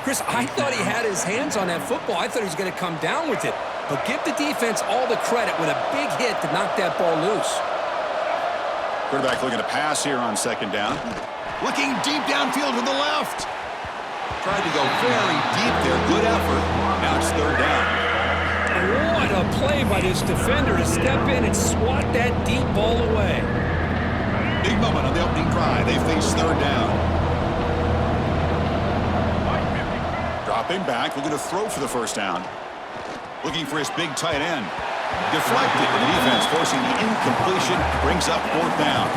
Chris, I thought he had his hands on that football. I thought he was going to come down with it. But give the defense all the credit with a big hit to knock that ball loose. Quarterback looking to pass here on second down. Looking deep downfield to the left. Tried to go very deep there. Good effort. Now it's third down. What a play by this defender to step in and swat that deep ball away. Big moment on the opening drive. They face third down. Dropping back, looking to throw for the first down. Looking for his big tight end. Deflected, and the defense forcing the incompletion, brings up fourth down.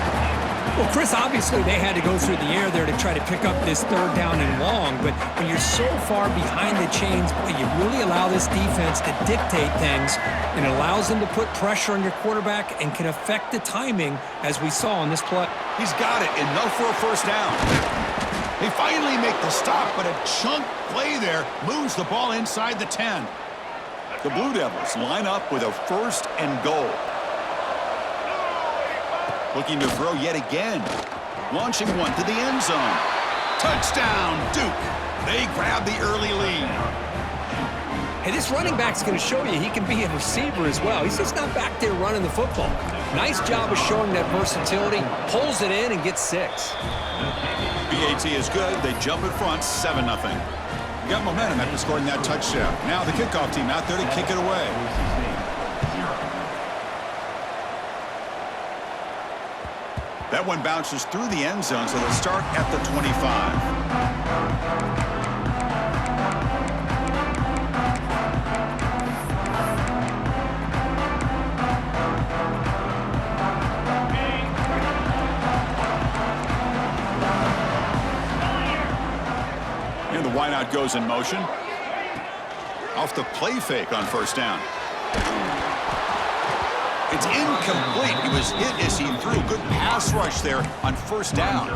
Well, Chris, obviously they had to go through the air there to try to pick up this third down and long, but when you're so far behind the chains, boy, you really allow this defense to dictate things, and it allows them to put pressure on your quarterback and can affect the timing, as we saw on this play. He's got it, enough for a first down. They finally make the stop, but a chunk play there moves the ball inside the 10. The Blue Devils line up with a first and goal. Looking to throw yet again. Launching one to the end zone. Touchdown, Duke. They grab the early lead. Hey, this running back's going to show you he can be a receiver as well. He's just not back there running the football. Nice job of showing that versatility. Pulls it in and gets 6. BAT is good. They jump in front, 7-0. Got momentum after scoring that touchdown. Now the kickoff team out there to kick it away. That one bounces through the end zone, so they'll start at the 25. And the wideout goes in motion. Off the play fake on first down. It's incomplete. He was hit as he threw. Good pass rush there on first down.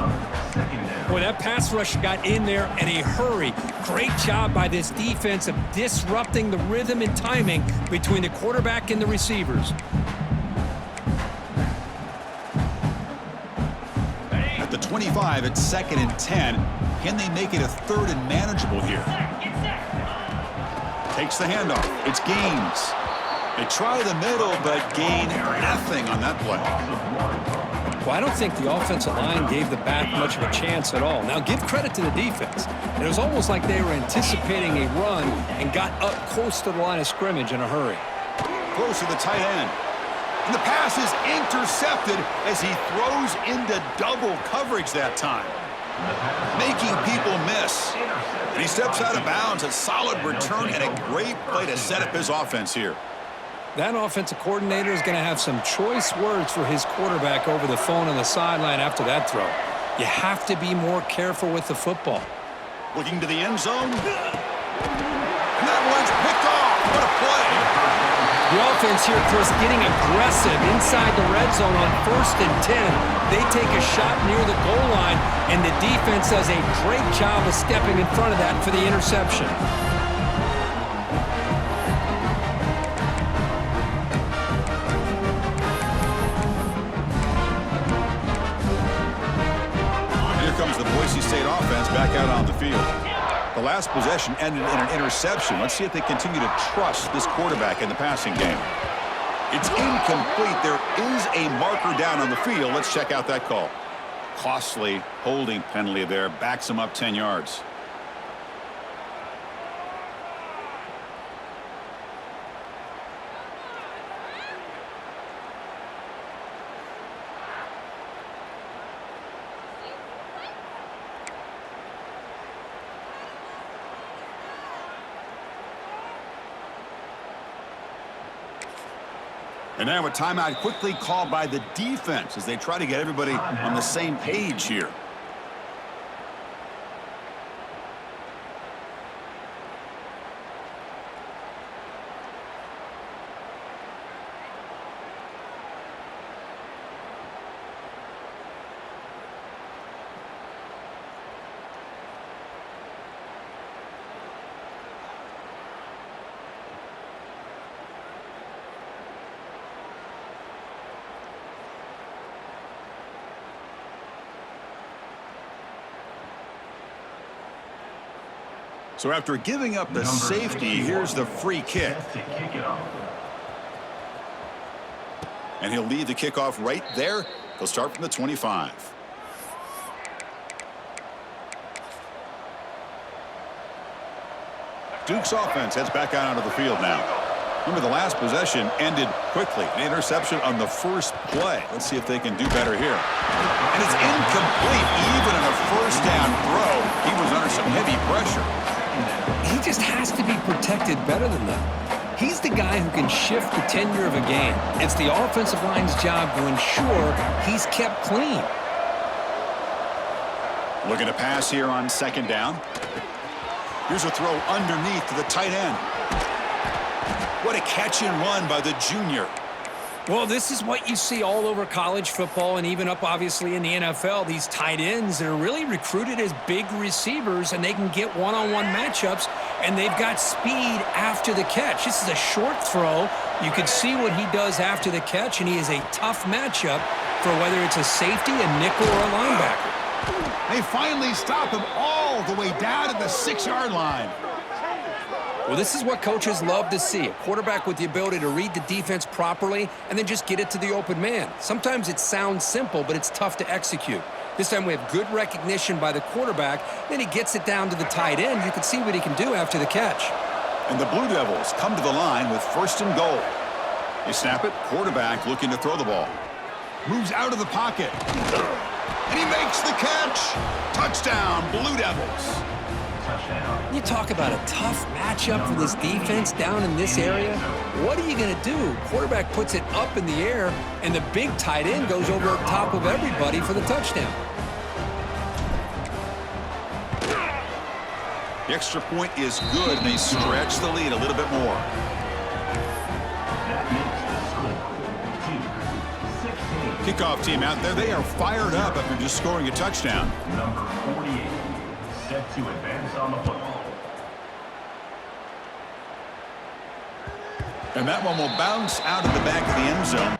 Boy, that pass rush got in there in a hurry. Great job by this defense of disrupting the rhythm and timing between the quarterback and the receivers. At the 25, it's 2nd and 10. Can they make it a 3rd and manageable here? Takes the handoff. It's Gaines. They try the middle, but gain nothing on that play. Well, I don't think the offensive line gave the back much of a chance at all. Now, give credit to the defense. It was almost like they were anticipating a run and got up close to the line of scrimmage in a hurry. Close to the tight end. And the pass is intercepted as he throws into double coverage that time, making people miss. And he steps out of bounds. A solid return and a great play to set up his offense here. That offensive coordinator is going to have some choice words for his quarterback over the phone on the sideline after that throw. You have to be more careful with the football. Looking to the end zone. And that one's picked off. What a play. The offense here, Chris, getting aggressive inside the red zone on 1st and 10. They take a shot near the goal line, and the defense does a great job of stepping in front of that for the interception. Comes the Boise State offense back out on the field. The last possession ended in an interception. Let's see if they continue to trust this quarterback in the passing game. It's incomplete. There is a marker down on the field. Let's check out that call. Costly holding penalty there. Backs him up 10 yards. And now a timeout quickly called by the defense as they try to get everybody on the same page here. So after giving up the safety, here's the free kick. And he'll lead the kickoff right there. They'll start from the 25. Duke's offense heads back out onto the field now. Remember, the last possession ended quickly. An interception on the first play. Let's see if they can do better here. And it's incomplete. Even in a first down throw, he was under some heavy pressure. He just has to be protected better than that. He's the guy who can shift the tenure of a game. It's the offensive line's job to ensure he's kept clean. Looking to pass here on second down. Here's a throw underneath to the tight end. What a catch and run by the junior. Well, this is what you see all over college football and even up, obviously, in the NFL. These tight ends that are really recruited as big receivers, and they can get one-on-one matchups, and they've got speed after the catch. This is a short throw. You can see what he does after the catch, and he is a tough matchup for whether it's a safety, a nickel, or a linebacker. They finally stop him all the way down at the 6-yard line. Well, this is what coaches love to see, a quarterback with the ability to read the defense properly and then just get it to the open man. Sometimes it sounds simple, but it's tough to execute. This time we have good recognition by the quarterback, then he gets it down to the tight end. You can see what he can do after the catch. And the Blue Devils come to the line with 1st and goal. They snap it, quarterback looking to throw the ball. Moves out of the pocket. And he makes the catch. Touchdown, Blue Devils. You talk about a tough matchup for this defense down in this area. What are you going to do? Quarterback puts it up in the air, and the big tight end goes over top of everybody for the touchdown. The extra point is good, and they stretch the lead a little bit more. Kickoff team out there, they are fired up after just scoring a touchdown. Number 48, set to advance on the football. And that one will bounce out of the back of the end zone.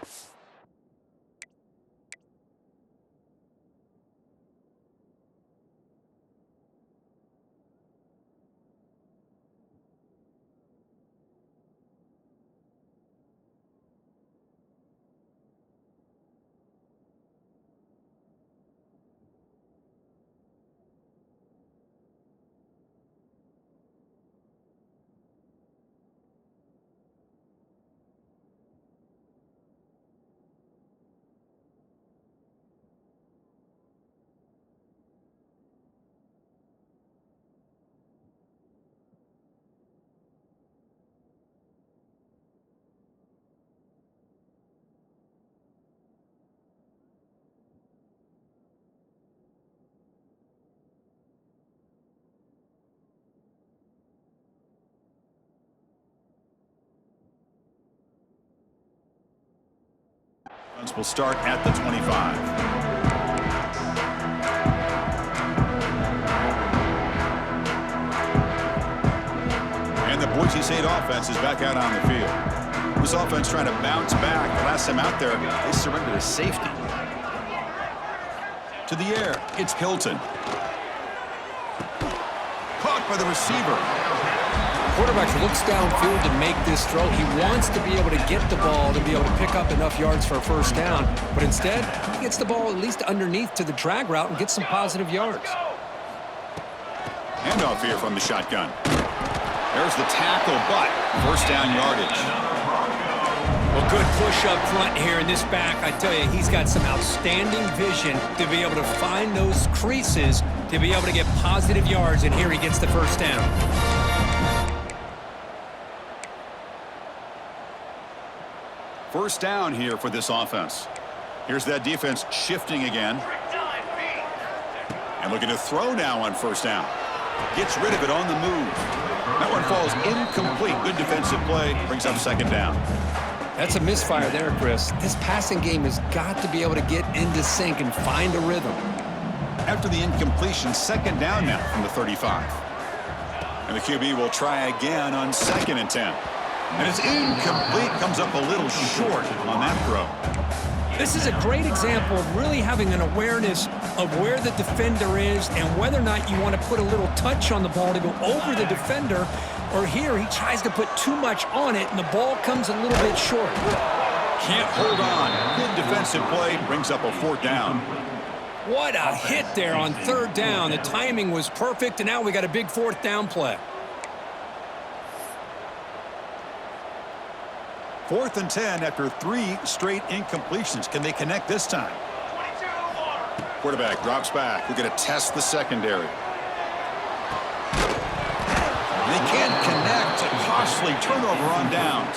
Will start at the 25. And the Boise State offense is back out on the field. This offense trying to bounce back. The last time out there, they surrendered a safety. To the air, it's Hilton. Caught by the receiver. Quarterback looks downfield to make this throw. He wants to be able to get the ball to be able to pick up enough yards for a first down, but instead, he gets the ball at least underneath to the drag route and gets some positive yards. Handoff here from the shotgun. There's the tackle, but first down yardage. Well, good push up front here in this back. I tell you, he's got some outstanding vision to be able to find those creases to be able to get positive yards, and here he gets the first down. First down here for this offense. Here's that defense shifting again. And looking to throw now on first down. Gets rid of it on the move. That one falls incomplete. Good defensive play. Brings up second down. That's a misfire there, Chris. This passing game has got to be able to get into sync and find a rhythm. After the incompletion, second down now from the 35. And the QB will try again on 2nd and 10. And it's incomplete, comes up a little short on that throw. This is a great example of really having an awareness of where the defender is and whether or not you want to put a little touch on the ball to go over the defender, or here he tries to put too much on it and the ball comes a little bit short. Can't hold on. Good defensive play brings up a 4th down. What a hit there on 3rd down. The timing was perfect, and now we got a big 4th down play. 4th and 10 after 3 straight incompletions. Can they connect this time? Quarterback drops back. We're going to test the secondary. They can't connect. A costly turnover on downs.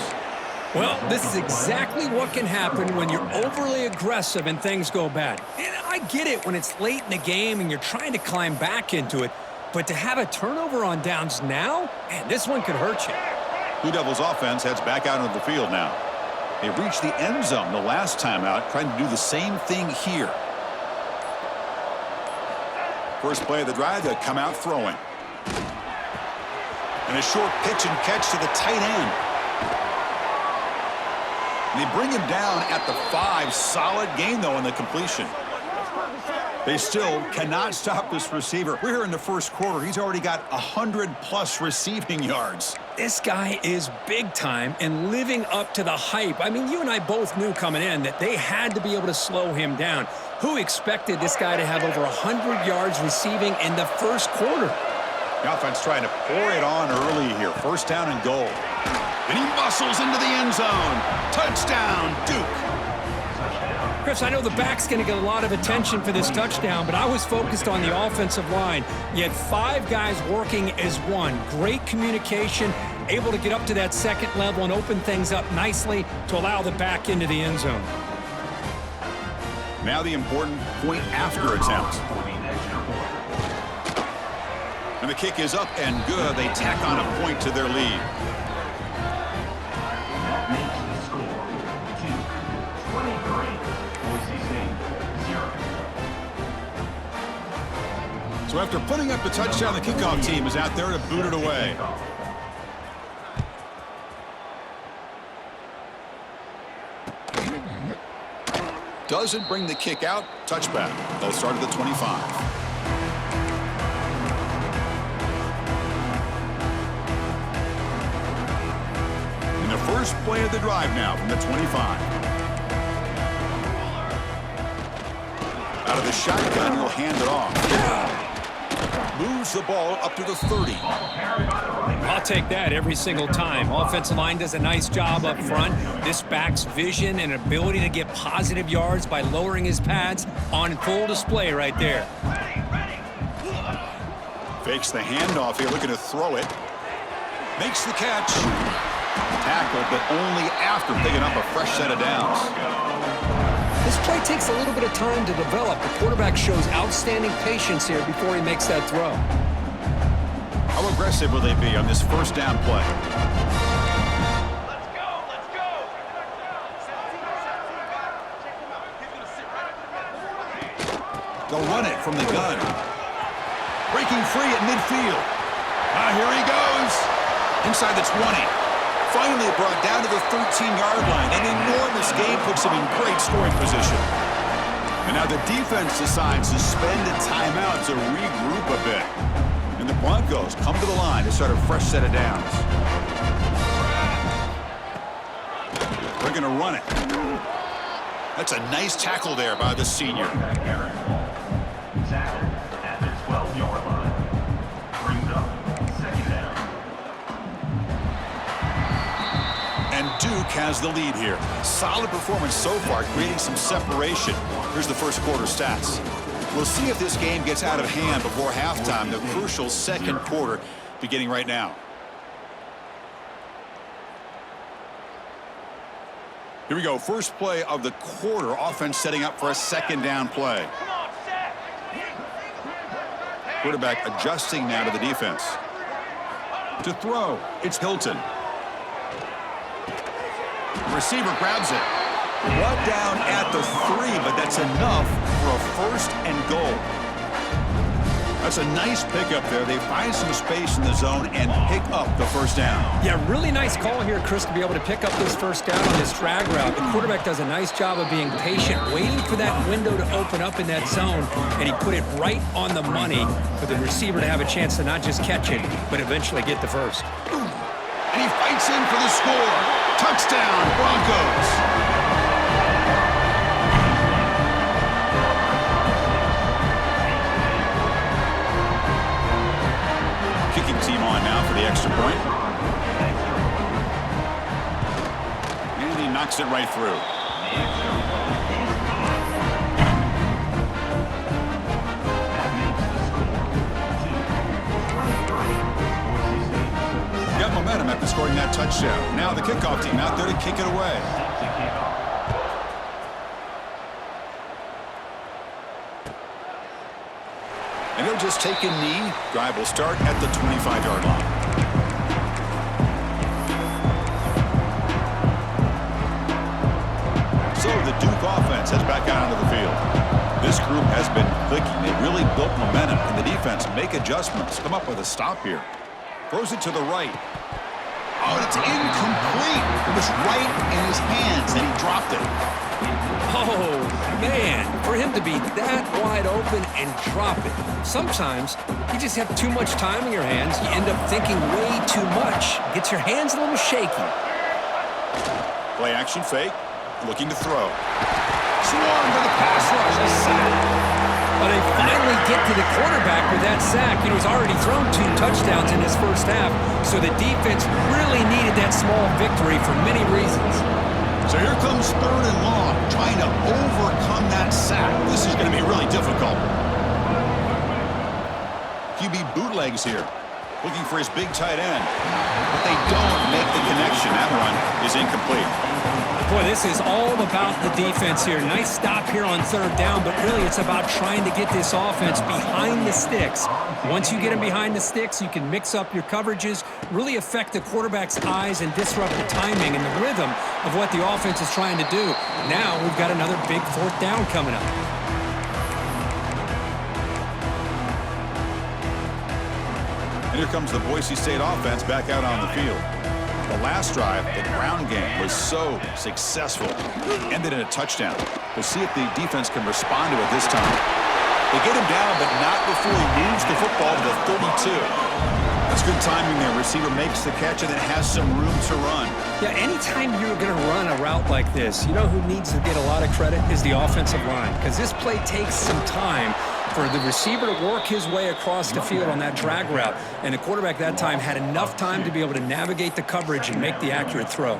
Well, this is exactly what can happen when you're overly aggressive and things go bad. And I get it when it's late in the game and you're trying to climb back into it, but to have a turnover on downs now, man, this one could hurt you. Blue Devils offense heads back out onto the field now. They reached the end zone the last time out, trying to do the same thing here. First play of the drive, they'll come out throwing. And a short pitch and catch to the tight end. And they bring him down at the 5. Solid gain, though, in the completion. They still cannot stop this receiver. We're here in the first quarter. He's already got 100+ receiving yards. This guy is big time and living up to the hype. I mean, you and I both knew coming in that they had to be able to slow him down. Who expected this guy to have over 100 yards receiving in the first quarter? The offense trying to pour it on early here. 1st down and goal. And he muscles into the end zone. Touchdown, Duke. Chris, I know the back's going to get a lot of attention for this touchdown, but I was focused on the offensive line. You had 5 guys working as one. Great communication, able to get up to that 2nd level and open things up nicely to allow the back into the end zone. Now the important point after attempt. And the kick is up and good. They tack on a point to their lead. That makes the score 2-23. Boise State 0. So after putting up the touchdown, the kickoff team is out there to boot it away. Doesn't bring the kick out. Touchback. They'll start at the 25. First play of the drive now from the 25. Out of the shotgun, he'll hand it off. Moves the ball up to the 30. I'll take that every single time. Offensive line does a nice job up front. This back's vision and ability to get positive yards by lowering his pads on full display right there. Fakes the handoff here, looking to throw it. Makes the catch. Tackled, but only after picking up a fresh set of downs. This play takes a little bit of time to develop. The quarterback shows outstanding patience here before he makes that throw. How aggressive will they be on this 1st down play? Let's go, let's go. They'll run it from the gun. Breaking free at midfield. Here he goes. Inside the 20. Finally brought down to the 13-yard line. An enormous gain puts him in great scoring position. And now the defense decides to spend a timeout to regroup a bit. And the Broncos come to the line to start a fresh set of downs. They're going to run it. That's a nice tackle there by the senior. Tackled at the 12-yard line. Brings up 2nd down. And Duke has the lead here. Solid performance so far, creating some separation. Here's the first quarter stats. We'll see if this game gets out of hand before halftime, the crucial 2nd quarter beginning right now. Here we go. First play of the quarter. Offense setting up for a 2nd down play. Quarterback adjusting now to the defense. To throw, it's Hilton. Receiver grabs it. Brought down at the 3, but that's enough for a 1st and goal. That's a nice pickup there. They find some space in the zone and pick up the first down. Yeah, really nice call here, Chris, to be able to pick up this first down on this drag route. The quarterback does a nice job of being patient, waiting for that window to open up in that zone, and he put it right on the money for the receiver to have a chance to not just catch it, but eventually get the first. And he fights in for the score. Touchdown, Broncos. Kicking team on now for the extra point. And he knocks it right through. Got momentum after scoring that touchdown. Now the kickoff team out there to kick it away. And he'll just take a knee. Drive will start at the 25-yard line. So the Duke offense heads back out onto the field. This group has been clicking. They really built momentum, and the defense make adjustments. Come up with a stop here. Throws it to the right. Oh, it's incomplete. It was right in his hands, and he dropped it. Oh, man, for him to be that wide open and drop it. Sometimes you just have too much time in your hands. You end up thinking way too much. Gets your hands a little shaky. Play action fake. Looking to throw. Swarm to the pass rush. A sack. But they finally get to the quarterback with that sack. You know, he's already thrown 2 touchdowns in his first half, so the defense really needed that small victory for many reasons. So here comes 3rd and long, trying to overcome that sack. This is going to be really difficult. QB bootlegs here, looking for his big tight end. But they don't make the connection. That one is incomplete. Boy, this is all about the defense here. Nice stop here on 3rd down, but really it's about trying to get this offense behind the sticks. Once you get them behind the sticks, you can mix up your coverages, really affect the quarterback's eyes and disrupt the timing and the rhythm of what the offense is trying to do. Now we've got another big 4th down coming up. And here comes the Boise State offense back out on the field. The last drive, the ground game, was so successful. Ended in a touchdown. We'll see if the defense can respond to it this time. They get him down, but not before he moves the football to the 32. That's good timing there. Receiver makes the catch and then has some room to run. Yeah, anytime you're going to run a route like this, you know who needs to get a lot of credit is the offensive line, because this play takes some time for the receiver to work his way across the field on that drag route, and the quarterback that time had enough time to be able to navigate the coverage and make the accurate throw.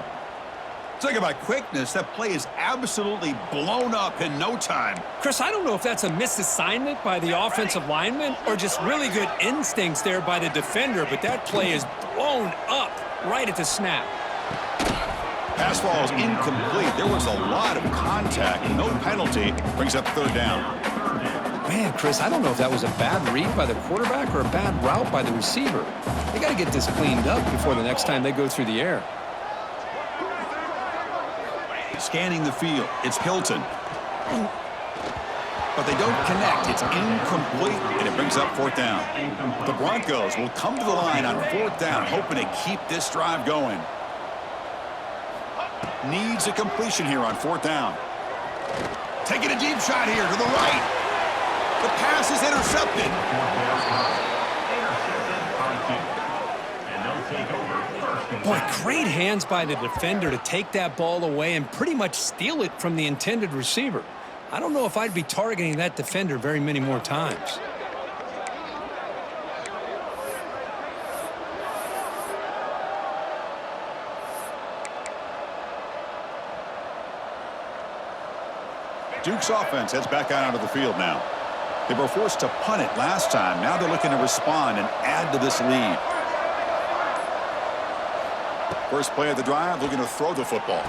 Talk about quickness. That play is absolutely blown up in no time. Chris, I don't know if that's a misassignment by the offensive lineman or just really good instincts there by the defender, but that play is blown up right at the snap. Pass ball is incomplete. There was a lot of contact. No penalty. Brings up 3rd down. Man, Chris, I don't know if that was a bad read by the quarterback or a bad route by the receiver. They got to get this cleaned up before the next time they go through the air. Scanning the field. It's Hilton. But they don't connect. It's incomplete, and it brings up 4th down. The Broncos will come to the line on 4th down, hoping to keep this drive going. Needs a completion here on 4th down. Taking a deep shot here to the right. The pass is intercepted. Boy, great hands by the defender to take that ball away and pretty much steal it from the intended receiver. I don't know if I'd be targeting that defender very many more times. Duke's offense heads back out onto the field now. They were forced to punt it last time. Now they're looking to respond and add to this lead. First play of the drive, looking to throw the football.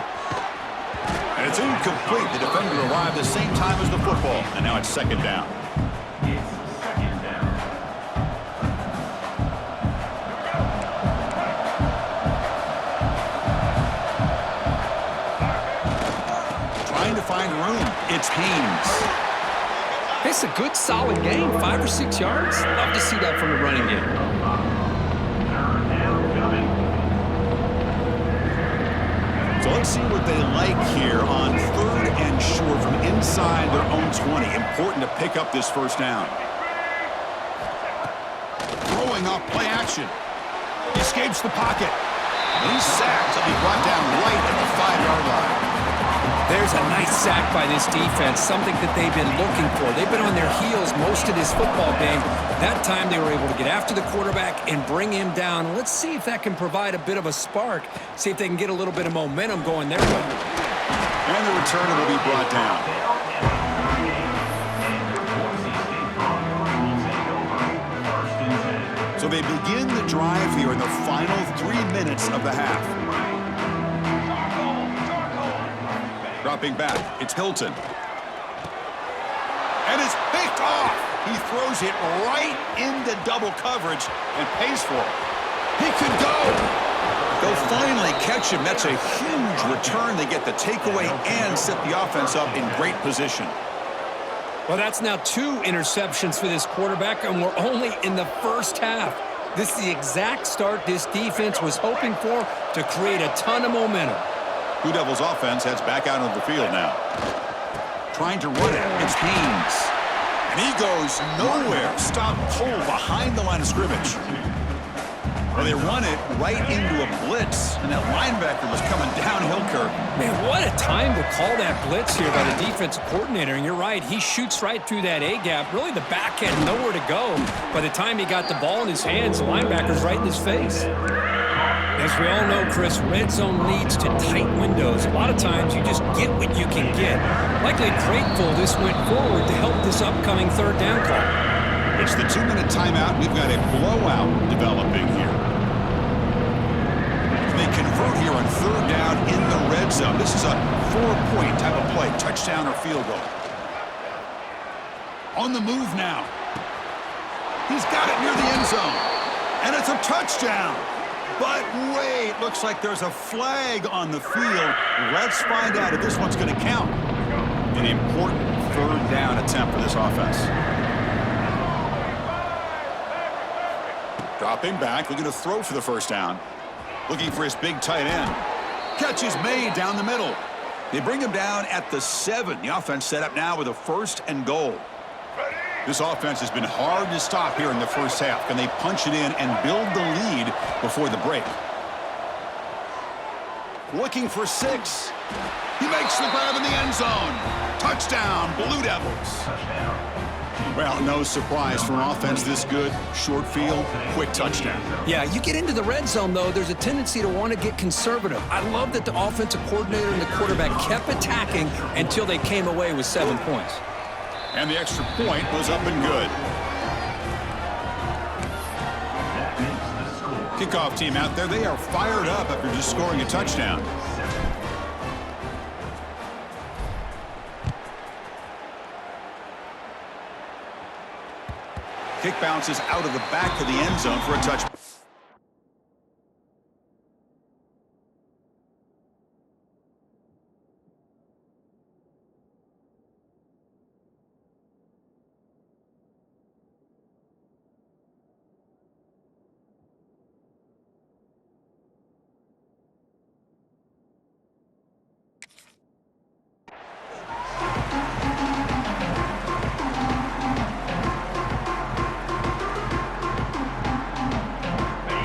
And it's incomplete. The defender arrived the same time as the football. And now it's 2nd down. Trying to find room. It's Haynes. They Chris, a good solid game, 5 or 6 yards. Love to see that from the running game. So let's see what they like here on 3rd and short from inside their own 20. Important to pick up this first down. Throwing off play action. Escapes the pocket. And he's sacked. He'll be brought down right at the 5-yard line. There's a nice sack by this defense, something that they've been looking for. They've been on their heels most of this football game. That time they were able to get after the quarterback and bring him down. Let's see if that can provide a bit of a spark, see if they can get a little bit of momentum going their way. And the returner will be brought down. So they begin the drive here in the final 3 minutes of the half. Dropping back, it's Hilton. And it's picked off. He throws it right into double coverage and pays for it. He could go. They'll finally catch him. That's a huge return. They get the takeaway and set the offense up in great position. Well, that's now 2 interceptions for this quarterback, and we're only in the first half. This is the exact start this defense was hoping for to create a ton of momentum. Blue Devils offense heads back out of the field now. Trying to run it. It's Haynes. And he goes nowhere. Stop cold behind the line of scrimmage. Well, they run it right into a blitz, and that linebacker was coming downhill, Kirk. Man, what a time to call that blitz here by the defensive coordinator. And you're right, he shoots right through that A-gap. Really, the back had nowhere to go. By the time he got the ball in his hands, the linebacker's right in his face. As we all know, Chris, red zone leads to tight windows. A lot of times you just get what you can get. Likely grateful this went forward to help this upcoming 3rd down call. It's the 2-minute timeout. We've got a blowout developing here. They convert here on 3rd down in the red zone. This is a 4-point type of play, touchdown or field goal. On the move now. He's got it near the end zone. And it's a touchdown. But wait, looks like there's a flag on the field. Let's find out if this one's going to count. An important 3rd down attempt for this offense. Dropping back, looking to throw for the first down. Looking for his big tight end. Catch is made down the middle. They bring him down at the 7. The offense set up now with a 1st and goal. This offense has been hard to stop here in the first half. Can they punch it in and build the lead before the break? Looking for 6. He makes the grab in the end zone. Touchdown, Blue Devils. Well, no surprise for an offense this good. Short field, quick touchdown. Yeah, you get into the red zone, though, there's a tendency to want to get conservative. I love that the offensive coordinator and the quarterback kept attacking until they came away with 7 points. And the extra point was up and good. Kickoff team out there, they are fired up after just scoring a touchdown. Kick bounces out of the back of the end zone for a touchdown.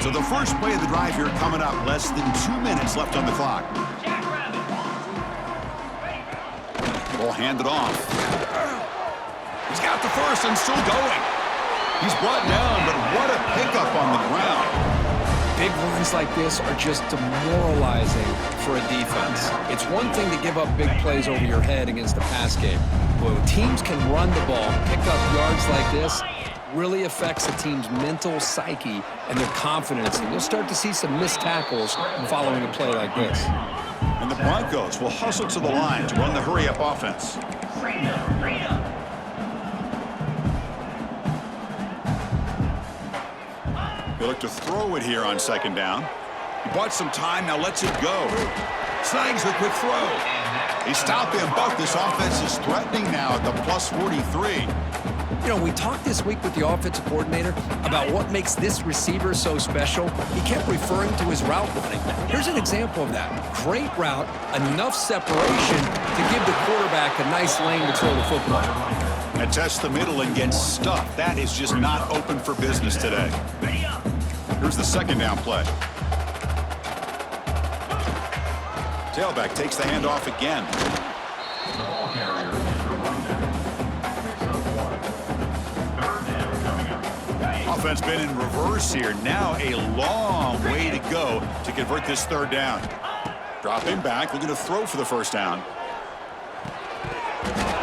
So the first play of the drive here coming up, less than 2 minutes left on the clock. Ball handed off. He's got the first and still going. He's brought down, but what a pickup on the ground. Big runs like this are just demoralizing for a defense. It's one thing to give up big plays over your head against the pass game. But when teams can run the ball, pick up yards like this, really affects a team's mental psyche and their confidence. And you'll start to see some missed tackles following a play like this. And the Broncos will hustle to the line to run the hurry-up offense. They look to throw it here on 2nd down. He bought some time, now lets it go. Snags the quick throw. He stopped him, but this offense is threatening now at the plus 43. You know, we talked this week with the offensive coordinator about what makes this receiver so special. He kept referring to his route running. Here's an example of that. Great route, enough separation to give the quarterback a nice lane to throw the football. And test the middle and get stuffed. That is just not open for business today. Here's the second down play. Tailback takes the handoff again. Ball carrier is removed. Third down coming up. Offense been in reverse here. Now a long way to go to convert this third down. Dropping back, looking to throw for the first down.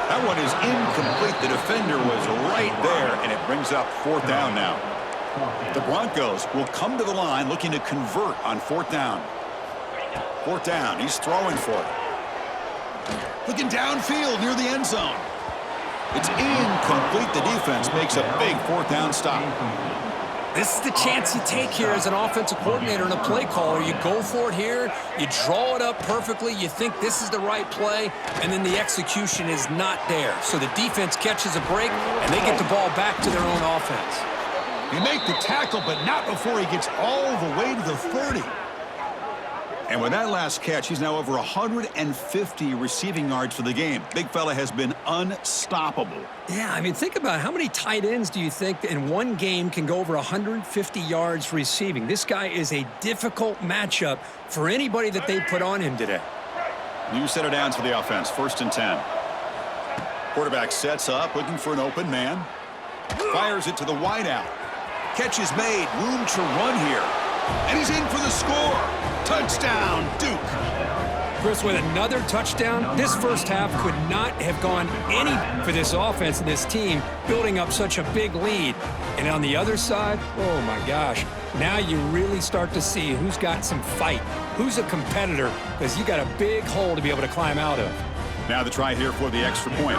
That one is incomplete. The defender was right there, and it brings up fourth down now. The Broncos will come to the line looking to convert on fourth down. Fourth down, he's throwing for it. Looking downfield near the end zone. It's incomplete. The defense makes a big fourth down stop. This is the chance you take here as an offensive coordinator and a play caller. You go for it here, you draw it up perfectly, you think this is the right play, and then the execution is not there. So the defense catches a break, and they get the ball back to their own offense. He make the tackle, but not before he gets all the way to the 30. And with that last catch, he's now over 150 receiving yards for the game. Big fella has been unstoppable. Yeah, I mean, think about it. How many tight ends do you think in one game can go over 150 yards receiving? This guy is a difficult matchup for anybody that they put on him today. New set of downs for the offense, 1st and 10. Quarterback sets up, looking for an open man. Fires it to the wideout. Catch is made, room to run here. And he's in for the score. Touchdown, Duke. Chris, with another touchdown, this first half could not have gone any for this offense and this team, building up such a big lead. And on the other side, oh my gosh, now you really start to see who's got some fight, who's a competitor, because you got a big hole to be able to climb out of. Now the try here for the extra point.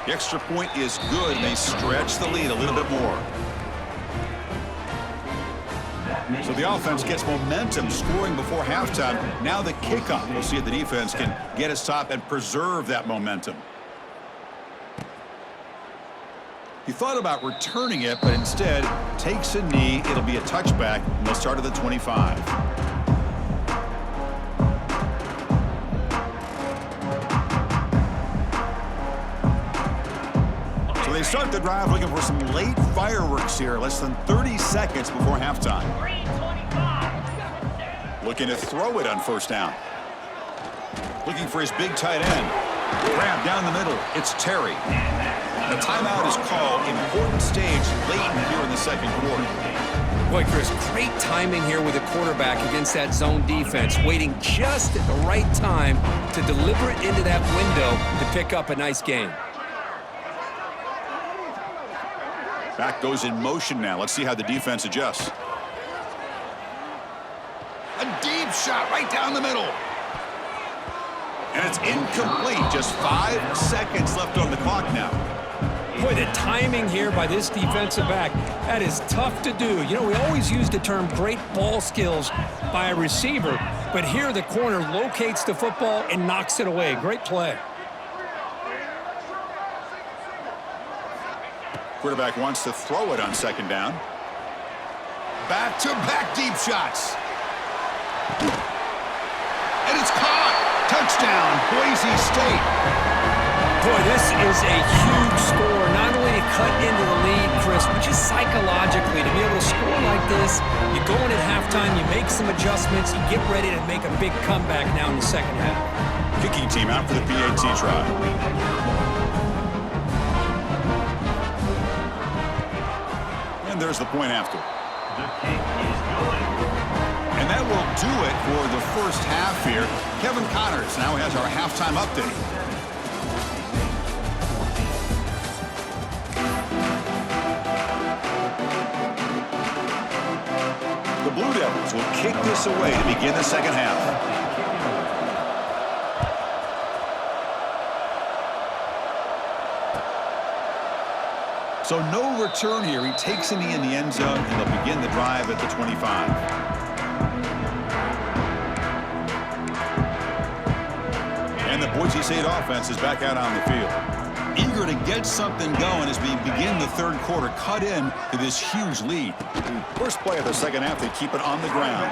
The extra point is good, and they stretch the lead a little bit more. So the offense gets momentum, scoring before halftime. Now the kickoff. We'll see if the defense can get a stop and preserve that momentum. He thought about returning it, but instead takes a knee. It'll be a touchback, and they'll start at the 25. They start the drive looking for some late fireworks here, less than 30 seconds before halftime. Looking to throw it on first down. Looking for his big tight end. Grab down the middle. It's Terry. The timeout is called. Important stage late here in the second quarter. Boy, Chris, great timing here with the quarterback against that zone defense, waiting just at the right time to deliver it into that window to pick up a nice gain. Back goes in motion now. Let's see how the defense adjusts. A deep shot right down the middle. And it's incomplete. Just 5 seconds left on the clock now. Boy, the timing here by this defensive back, that is tough to do. You know, we always use the term great ball skills by a receiver, but here the corner locates the football and knocks it away. Great play. Quarterback wants to throw it on second down. Back-to-back deep shots. And it's caught. Touchdown, Boise State. Boy, this is a huge score, not only to cut into the lead, Chris, but just psychologically to be able to score like this. You go in at halftime, you make some adjustments, you get ready to make a big comeback now in the second half. Kicking team out for the PAT try. And there's the point after. The kick is good. And that will do it for the first half here. Kevin Connors now has our halftime update. The Blue Devils will kick this away to begin the second half. So no return here. He takes a knee in the end zone, and they'll begin the drive at the 25. the Boise State offense is back out on the field. Eager to get something going as we begin the third quarter, cut in to this huge lead. First play of the second half, they keep it on the ground.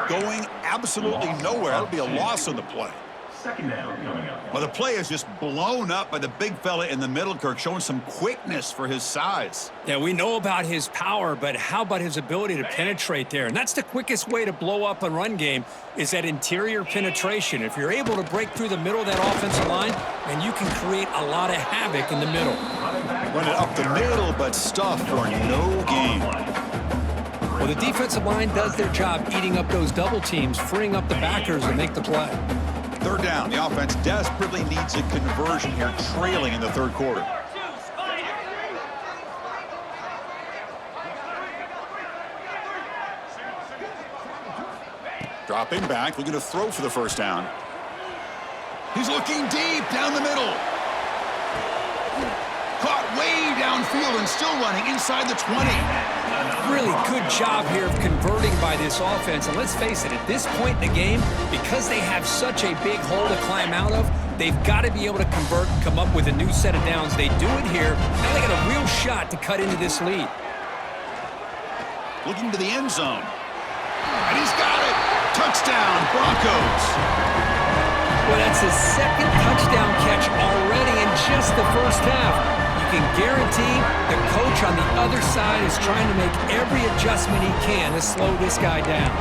Going absolutely nowhere. That'll be a loss on the play. Second down coming up. Well, the play is just blown up by the big fella in the middle, Kirk, showing some quickness for his size. Yeah, we know about his power, but how about his ability to penetrate there? And that's the quickest way to blow up a run game is that interior penetration. If you're able to break through the middle of that offensive line, then you can create a lot of havoc in the middle. Run it up the middle, but stuff for no gain. Well, the defensive line does their job eating up those double teams, freeing up the backers to make the play. Third down. The offense desperately needs a conversion here, trailing in the third quarter. Dropping back, looking to throw for the first down. He's looking deep down the middle. Caught way downfield and still running inside the 20. Really good job here of converting by this offense. And let's face it, at this point in the game, because they have such a big hole to climb out of, they've got to be able to convert and come up with a new set of downs. They do it here. Now they got a real shot to cut into this lead. Looking to the end zone. And he's got it. Touchdown, Broncos. Well, that's his second touchdown catch already in just the first half. You can guarantee the coach on the other side is trying to make every adjustment he can to slow this guy down.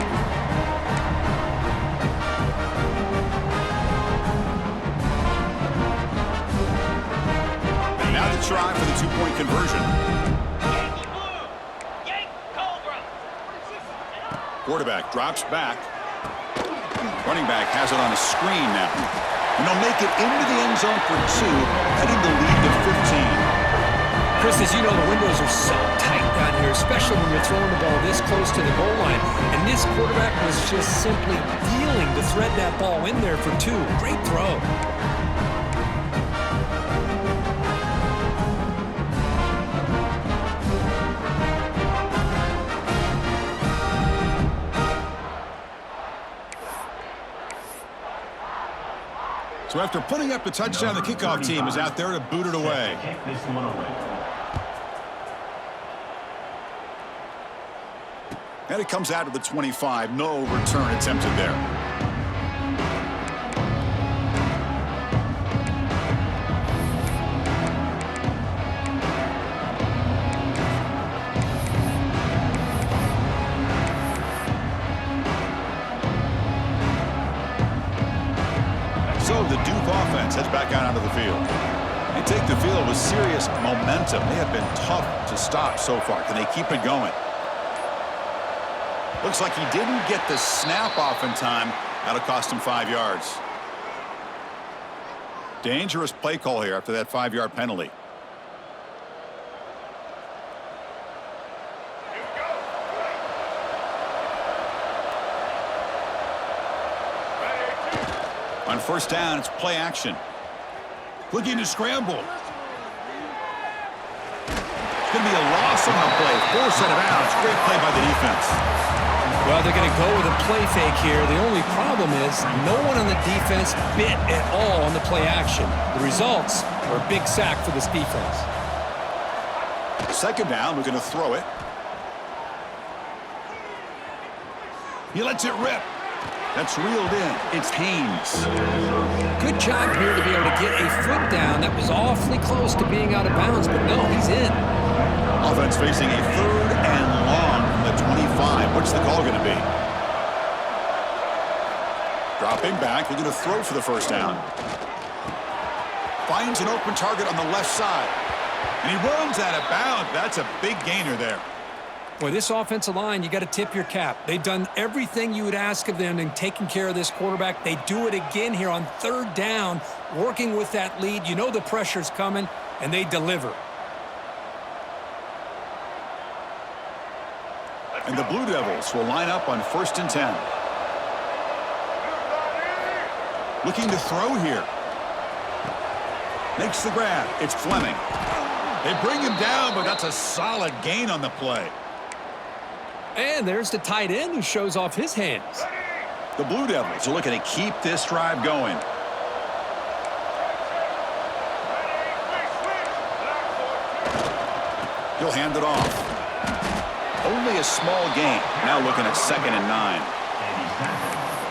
And now the try for the two-point conversion. Quarterback drops back. Running back has it on a screen now. And they'll make it into the end zone for 2, cutting the lead to 15. Chris, as you know, the windows are so tight down here, especially when you're throwing the ball this close to the goal line. And this quarterback was just simply dealing to thread that ball in there for 2. Great throw. So after putting up the touchdown, the kickoff team is out there to boot it away. Kick this one away. And it comes out to the 25. No return attempted there. So the Duke offense heads back out onto the field. They take the field with serious momentum. They have been tough to stop so far. Can they keep it going? Looks like he didn't get the snap off in time. That'll cost him 5 yards. Dangerous play call here after that 5-yard penalty. On first down, it's play action. Looking to scramble. It's going to be a loss on the play. Force it out. Great play by the defense. Well, they're going to go with a play fake here. The only problem is no one on the defense bit at all on the play action. The results are a big sack for this defense. Second down, we're going to throw it. He lets it rip. That's reeled in. It's Haynes. Good job here to be able to get a foot down. That was awfully close to being out of bounds, but no, he's in. Offense facing a third and long from the 25. What's the call going to be? Dropping back. We're going to throw for the first down. Finds an open target on the left side. And he runs out of bounds. That's a big gainer there. Boy, this offensive line, you got to tip your cap. They've done everything you would ask of them in taking care of this quarterback. They do it again here on third down, working with that lead. You know the pressure's coming, and they deliver. And the Blue Devils will line up on 1st and 10. Looking to throw here. Makes the grab. It's Fleming. They bring him down, but that's a solid gain on the play. And there's the tight end who shows off his hands. The Blue Devils are looking to keep this drive going. He'll hand it off. Only a small gain. Now looking at 2nd and 9.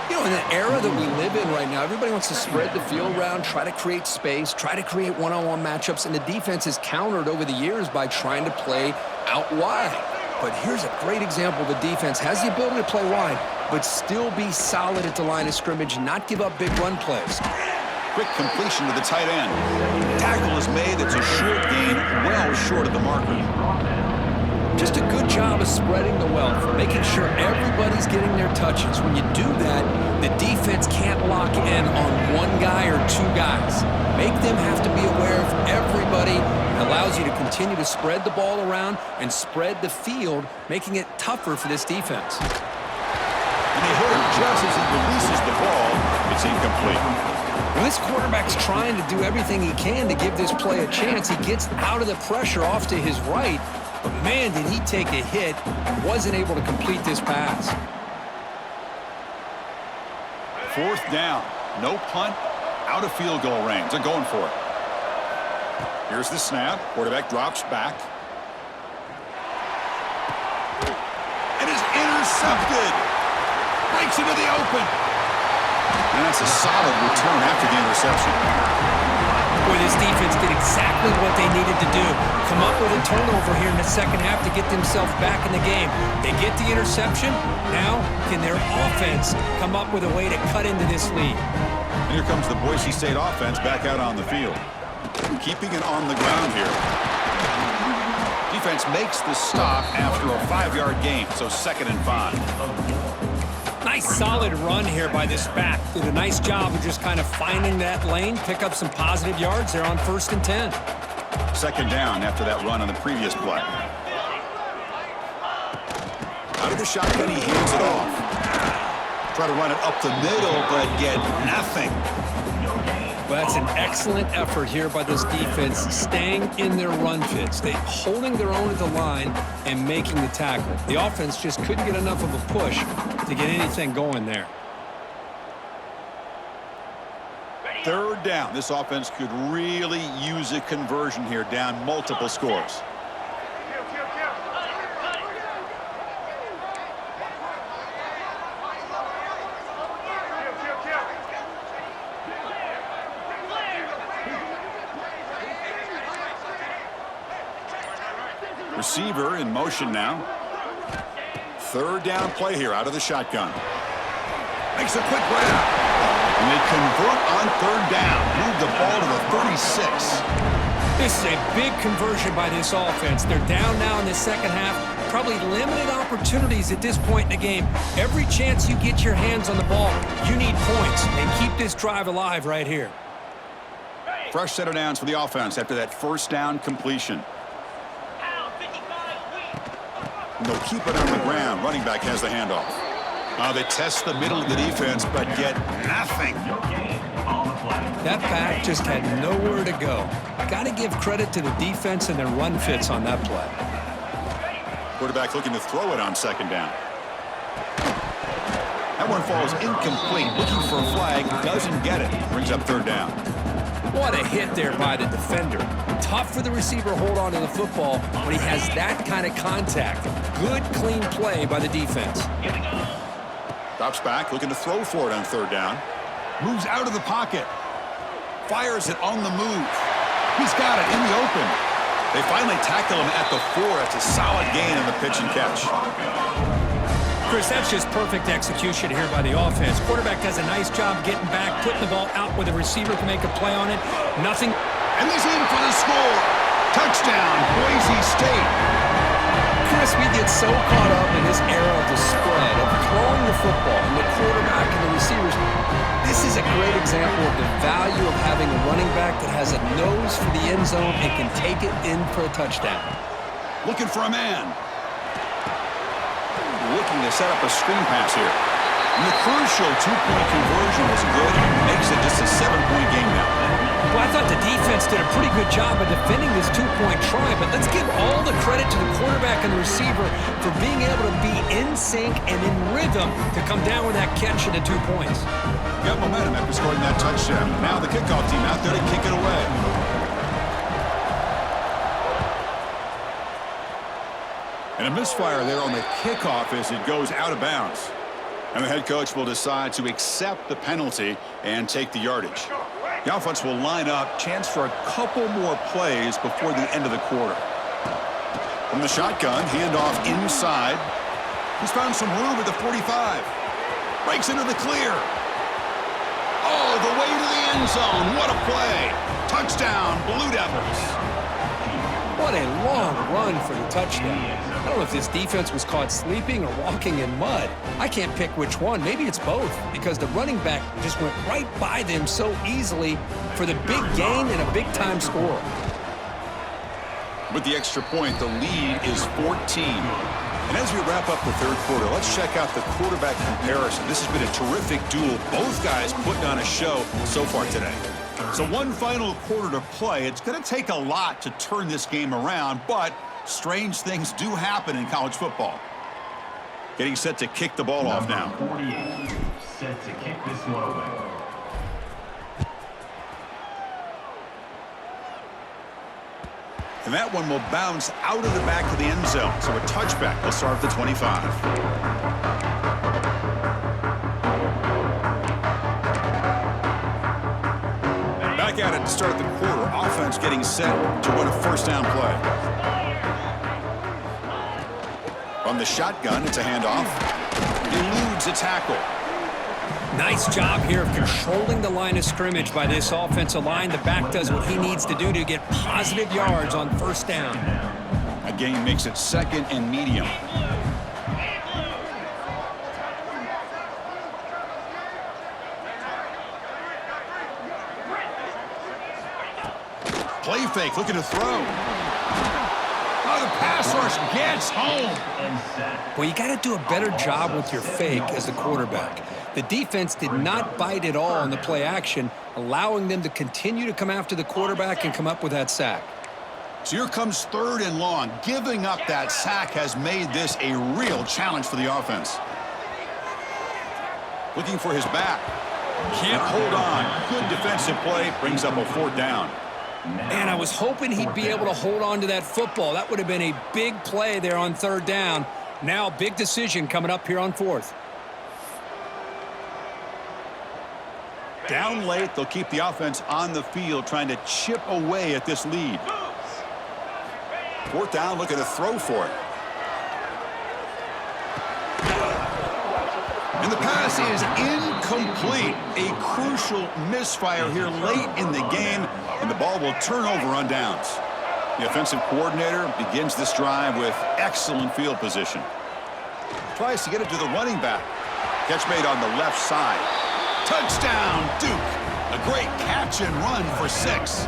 You know, in the era that we live in right now, everybody wants to spread the field around, try to create space, try to create one-on-one matchups, and the defense is countered over the years by trying to play out wide. But here's a great example. The defense has the ability to play wide, but still be solid at the line of scrimmage, not give up big run plays. Quick completion to the tight end. Tackle is made. It's a short gain, well short of the marker. Just a good job of spreading the wealth, making sure everybody's getting their touches. When you do that, the defense can't lock in on one guy or two guys. Make them have to be aware of everybody. It allows you to continue to spread the ball around and spread the field, making it tougher for this defense. And they hit him just as he releases the ball. It's incomplete. When this quarterback's trying to do everything he can to give this play a chance, he gets out of the pressure off to his right. But man, did he take a hit, wasn't able to complete this pass. 4th down, no punt, out of field goal range. They're going for it. Here's the snap. Quarterback drops back. And is intercepted. Breaks into the open. And that's a solid return after the interception. Boy, this defense did exactly what they needed to do. Come up with a turnover here in the second half to get themselves back in the game. They get the interception. Now, can their offense come up with a way to cut into this lead? And here comes the Boise State offense back out on the field. Keeping it on the ground here. Defense makes the stop after a 5-yard gain, so 2nd and 5. Nice solid run here by this back. Did a nice job of just kind of finding that lane, pick up some positive yards. They're on 1st and 10. 2nd down after that run on the previous play. Out of the shotgun, he hands it off. Try to run it up the middle, but get nothing. Well, that's an excellent effort here by this defense, staying in their run fits. They holding their own at the line and making the tackle. The offense just couldn't get enough of a push to get anything going there. 3rd down. This offense could really use a conversion here, down multiple scores. Receiver in motion now. 3rd down play here out of the shotgun. Makes a quick grab. And they convert on 3rd down. Move the ball to the 36. This is a big conversion by this offense. They're down now in the second half. Probably limited opportunities at this point in the game. Every chance you get your hands on the ball, you need points. And keep this drive alive right here. Fresh set of downs for the offense after that 1st down completion. They'll keep it on the ground. Running back has the handoff. They test the middle of the defense, but get nothing. That back just had nowhere to go. Got to give credit to the defense and their run fits on that play. Quarterback looking to throw it on 2nd down. That one falls incomplete. Looking for a flag. Doesn't get it. Brings up 3rd down. What a hit there by the defender. Tough for the receiver to hold on to the football when he has that kind of contact. Good, clean play by the defense. Drops back, looking to throw for it on 3rd down. Moves out of the pocket. Fires it on the move. He's got it in the open. They finally tackle him at the 4. That's a solid gain on the pitch and catch. Chris, that's just perfect execution here by the offense. Quarterback does a nice job getting back, putting the ball out where the receiver can make a play on it. Nothing. And he's in for the score. Touchdown, Boise State. Chris, we get so caught up in this era of the spread, of throwing the football, and the quarterback and the receivers. This is a great example of the value of having a running back that has a nose for the end zone and can take it in for a touchdown. Looking for a man. Looking to set up a screen pass here. And the crucial 2-point conversion was good. Makes it just a 7-point game now. Well, I thought the defense did a pretty good job of defending this 2-point try, but let's give all the credit to the quarterback and the receiver for being able to be in sync and in rhythm to come down with that catch and the 2 points. Got momentum after scoring that touchdown. Now the kickoff team out there to kick it away. And a misfire there on the kickoff as it goes out of bounds. And the head coach will decide to accept the penalty and take the yardage. The offense will line up, chance for a couple more plays before the end of the quarter. From the shotgun, handoff inside. He's found some room at the 45. Breaks into the clear. Oh, the way to the end zone. What a play. Touchdown, Blue Devils. What a long run for the touchdown. I don't know if this defense was caught sleeping or walking in mud. I can't pick which one. Maybe it's both, because the running back just went right by them so easily for the big gain and a big-time score. With the extra point, the lead is 14. And as we wrap up the third quarter, let's check out the quarterback comparison. This has been a terrific duel. Both guys putting on a show so far today. So one final quarter to play. It's going to take a lot to turn this game around, but strange things do happen in college football. Getting set to kick the ball off now. 48, set to kick this one away. And that one will bounce out of the back of the end zone. So a touchback will start at the 25. Back at it to start the quarter. Offense getting set to run a first down play. From the shotgun, it's a handoff. Eludes a tackle. Nice job here of controlling the line of scrimmage by this offensive line. The back does what he needs to do to get positive yards on first down. A gain makes it second and medium. Play fake, looking to throw. Oh, the pass rush gets home. Well, you got to do a better job with your fake as the quarterback. The defense did not bite at all on the play action, allowing them to continue to come after the quarterback and come up with that sack. So here comes third and long. Giving up that sack has made this a real challenge for the offense. Looking for his back. Can't hold on. Good defensive play. Brings up a fourth down. Man, I was hoping he'd be able to hold on to that football. That would have been a big play there on third down. Now, big decision coming up here on fourth. Down late, they'll keep the offense on the field, trying to chip away at this lead. Fourth down, looking to throw for it. And the pass is incomplete. A crucial misfire here late in the game, and the ball will turn over on downs. The offensive coordinator begins this drive with excellent field position. Tries to get it to the running back. Catch made on the left side. Touchdown, Duke. A great catch and run for 6.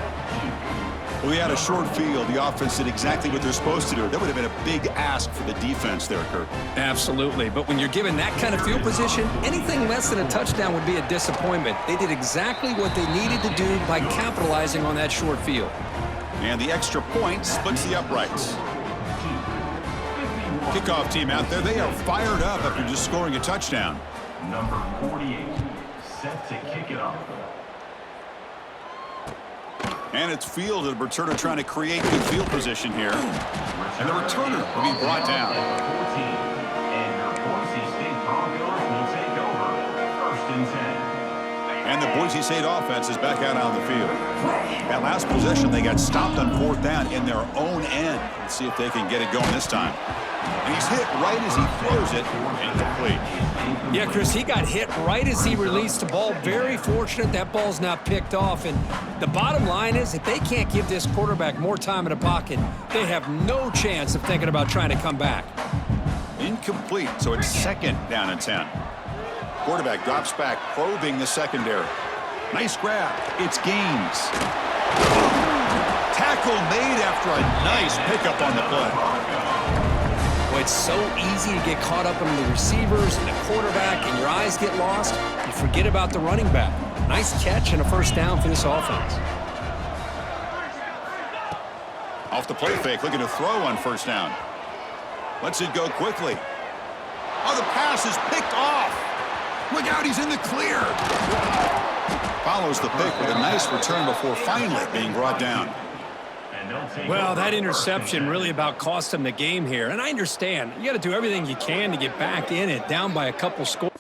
Well, we had a short field. The offense did exactly what they're supposed to do. That would have been a big ask for the defense there, Kurt. Absolutely. But when you're given that kind of field position, anything less than a touchdown would be a disappointment. They did exactly what they needed to do by capitalizing on that short field. And the extra point splits the uprights. Kickoff team out there, they are fired up after just scoring a touchdown. Number 48, set to kick it off. And it's fielded. The returner trying to create good field position here. And the returner will be brought down. 14, and your Boise State Broncos will take over. First and 10. And the Boise State offense is back out on the field. That last possession, they got stopped on fourth down in their own end. Let's see if they can get it going this time. And he's hit right as he throws it. Incomplete. Yeah, Chris, he got hit right as he released the ball. Very fortunate that ball's not picked off. And the bottom line is, if they can't give this quarterback more time in the pocket, they have no chance of thinking about trying to come back. Incomplete, so it's second down and 10. Quarterback drops back, probing the secondary. Nice grab. It's Gaines. Tackle made after a nice pickup on the play. Well, it's so easy to get caught up in the receivers and the quarterback, and your eyes get lost. You forget about the running back. Nice catch and a first down for this offense. Off the play fake, looking to throw on first down. Lets it go quickly. Oh, the pass is picked off. Look out, he's in the clear. Follows the pick with a nice return before finally being brought down. they'll take Well, over that first and interception 10. really about cost them the game here. And I understand. You got to do everything you can to get back in it, down by a couple scores.